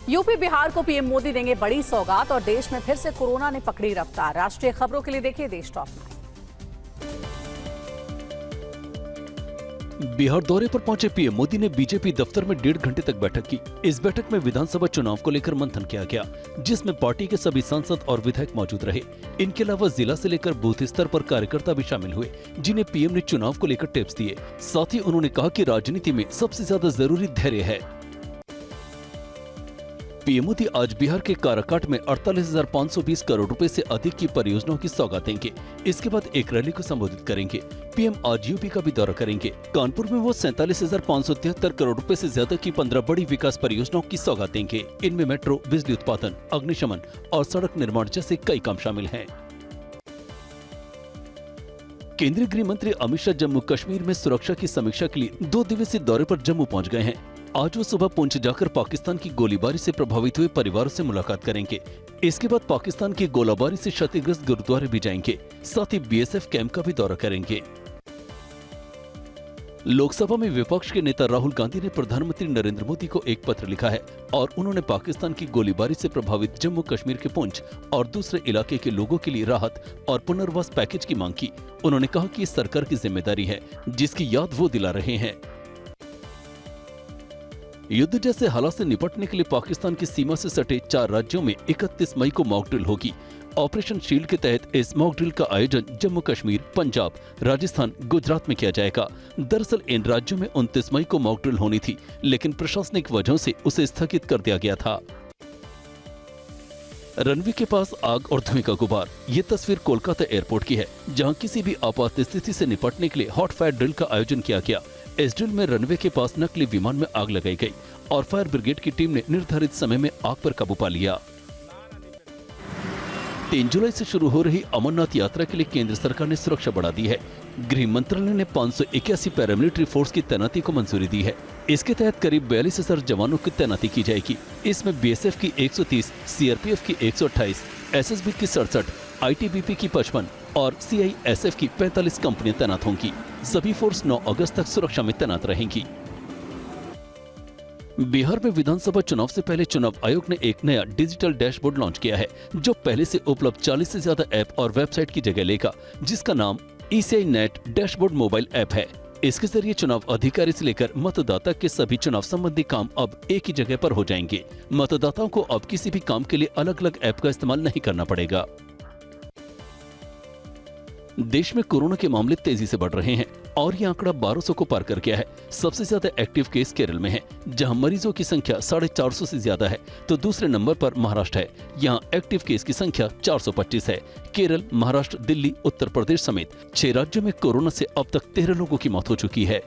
UP Bihar को PM Modi देंगे बड़ी सौगात और देश में फिर से कोरोना ने पकड़ी रफ्तार। राष्ट्रीय खबरों के लिए देखिए देश टॉप 9। बिहार दौरे पर पहुंचे पीएम मोदी ने बीजेपी दफ्तर में 1.5 घंटे तक बैठक की। इस बैठक में विधानसभा चुनाव को लेकर मंथन किया गया, जिसमें पार्टी के सभी सांसद और विधायक मौजूद रहे। इनके अलावा जिला से लेकर बूथ स्तर पर कार्यकर्ता भी शामिल हुए, जिन्हें पीएम ने चुनाव को लेकर टिप्स दिए। साथ ही उन्होंने कहा कि राजनीति में सबसे ज्यादा जरूरी धैर्य है। पीएम मोदी आज बिहार के काराकाट में 48,520 करोड़ रुपए से अधिक की परियोजनाओं की सौगात देंगे। इसके बाद एक रैली को संबोधित करेंगे। पीएम आज यूपी का भी दौरा करेंगे। कानपुर में वो 47,573 करोड़ रुपए से ज्यादा की 15 बड़ी विकास परियोजनाओं की सौगात देंगे। इनमें मेट्रो, बिजली उत्पादन, अग्निशमन और सड़क निर्माण जैसे कई काम शामिल हैं। केंद्रीय गृह मंत्री अमित शाह जम्मू कश्मीर में सुरक्षा की समीक्षा के लिए 2 दिवसीय दौरे पर जम्मू पहुंच गए हैं। आज वो सुबह पुंछ जाकर पाकिस्तान की गोलीबारी से प्रभावित हुए परिवारों से मुलाकात करेंगे। इसके बाद पाकिस्तान की गोलाबारी से क्षतिग्रस्त गुरुद्वारे भी जाएंगे। साथ ही बीएसएफ कैंप का भी दौरा करेंगे। लोकसभा में विपक्ष के नेता राहुल गांधी ने प्रधानमंत्री नरेंद्र मोदी को एक पत्र लिखा है और उन्होंने पाकिस्तान की गोलीबारी से प्रभावित जम्मू कश्मीर के पुंछ और दूसरे इलाके के लोगों के लिए राहत और पुनर्वास पैकेज की मांग की। उन्होंने कहा कि ये सरकार की जिम्मेदारी है, जिसकी याद वो दिला रहे हैं। युद्ध जैसे हालात से निपटने के लिए पाकिस्तान की सीमा से सटे 4 राज्यों में 31 मई को मॉक ड्रिल होगी। ऑपरेशन शील्ड के तहत इस मॉक ड्रिल का आयोजन जम्मू कश्मीर, पंजाब, राजस्थान, गुजरात में किया जाएगा। दरअसल इन राज्यों में 29 मई को मॉक ड्रिल होनी थी, लेकिन प्रशासनिक वजहों से उसे स्थगित कर दिया गया था। रनवे के पास आग और धुएं का गुबार। ये तस्वीर कोलकाता एयरपोर्ट की है, जहां किसी भी आपात स्थिति से निपटने के लिए हॉट फायर ड्रिल का आयोजन किया गया। इस ड्रिल में रनवे के पास नकली विमान में आग लगाई गई और फायर ब्रिगेड की टीम ने निर्धारित समय में आग पर काबू पा लिया। 3 जुलाई से शुरू हो रही अमरनाथ यात्रा के लिए केंद्र सरकार ने सुरक्षा बढ़ा दी है। गृह मंत्रालय ने 581 पैरामिलिट्री फोर्स की तैनाती को मंजूरी दी है। इसके तहत करीब 42,000 जवानों की तैनाती की जाएगी। इसमें बीएसएफ की 130, सीआरपीएफ की 128, एसएसबी की 67, आईटीबीपी की 55 और सीआईएसएफ की 45 कंपनियां तैनात होंगी। सभी फोर्स 9 अगस्त तक सुरक्षा में तैनात रहेंगी। बिहार में विधानसभा चुनाव से पहले चुनाव आयोग ने एक नया डिजिटल डैशबोर्ड लॉन्च किया है, जो पहले से उपलब्ध 40 से ज्यादा ऐप और वेबसाइट की जगह लेगा, जिसका नाम ECI net dashboard mobile app है। इसके जरिए चुनाव अधिकारी से लेकर मतदाता के सभी चुनाव संबंधी काम अब एक ही जगह पर हो जाएंगे। मतदाताओं को अब किसी भी काम के लिए अलग अलग ऐप का इस्तेमाल नहीं करना पड़ेगा। देश में कोरोना के मामले तेजी से बढ़ रहे हैं और ये आंकड़ा 1200 को पार कर गया है। सबसे ज्यादा एक्टिव केस केरल में है, जहां मरीजों की संख्या 450 से ज्यादा है, तो दूसरे नंबर पर महाराष्ट्र है। यहां एक्टिव केस की संख्या 425 है। केरल, महाराष्ट्र, दिल्ली, उत्तर प्रदेश समेत 6 राज्यों में कोरोना से अब तक 13 लोगों की मौत हो चुकी है।